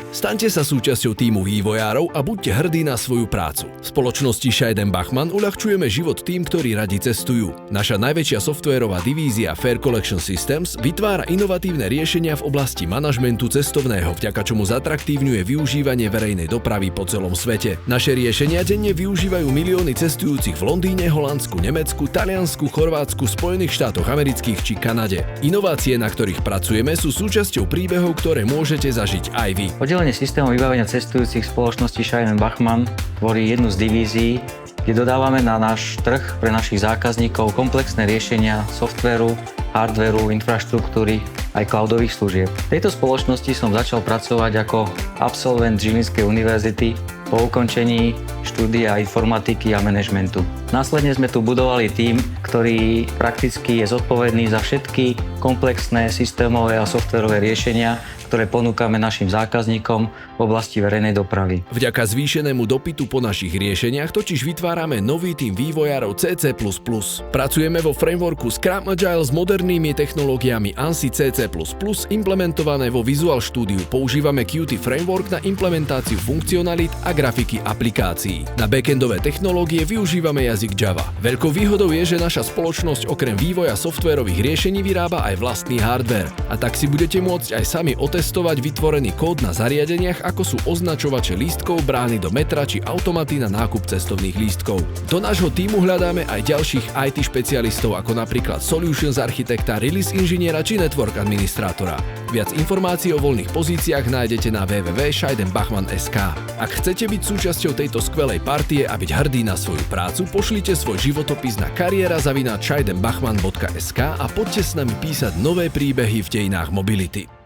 Staňte sa súčasťou tímu vývojárov a buďte hrdí na svoju prácu. V spoločnosti Scheiden Bachmann uľahčujeme život tým, ktorí radi cestujú. Naša najväčšia softvérová divízia Fair Collection Systems vytvára inovatívne riešenia v oblasti manažmentu cestovného, vďaka čomu zatraktívňuje využívanie verejnej dopravy po celom svete. Naše riešenia denne využívajú milióny cestujúcich v Londýne, Holandsku, Nemecku, Taliansku, Chorvátsku, Spojených štátoch amerických či Kanade. Inovácie, na ktorých pracujeme, sú súčasťou príbehov, ktoré môžete zažiť aj vy. Oddelenie systémov vybavenia cestujúcich spoločnosti Scheiden Bachmann tvorí jednu z divízií, kde dodávame na náš trh pre našich zákazníkov komplexné riešenia softvéru, hardvéru, infraštruktúry aj cloudových služieb. V tejto spoločnosti som začal pracovať ako absolvent Žilinskej univerzity po ukončení štúdia informatiky a manažmentu. Následne sme tu budovali tím, ktorý prakticky je zodpovedný za všetky komplexné systémové a softverové riešenia, ktoré ponúkame našim zákazníkom v oblasti verejnej dopravy. Vďaka zvýšenému dopytu po našich riešeniach totiž vytvárame nový tím vývojárov CC++. Pracujeme vo frameworku Scrum Agile s modernými technológiami ANSI CC++, implementované vo Visual Studio. Používame Qt framework na implementáciu funkcionalít a grafiky aplikácií. Na backendové technológie využívame jazyk Java. Veľkou výhodou je, že naša spoločnosť okrem vývoja softvérových riešení vyrába aj vlastný hardware. A tak si budete môcť aj sami otestovať vytvorený kód na zariadeniach, ako sú označovače lístkov, brány do metra či automaty na nákup cestovných lístkov. Do nášho tímu hľadáme aj ďalších IT špecialistov, ako napríklad Solutions architekta, Release inžiniera či Network administrátora. Viac informácií o voľných pozíciách nájdete na www.scheidenbachmann.sk. Ak chcete byť súčasťou tejto skvelej partie a byť hrdí na svoju prácu, pošlite svoj životopis na kariéra@scheidenbachmann.sk a poďte s nami písať nové príbehy v dejinách mobility.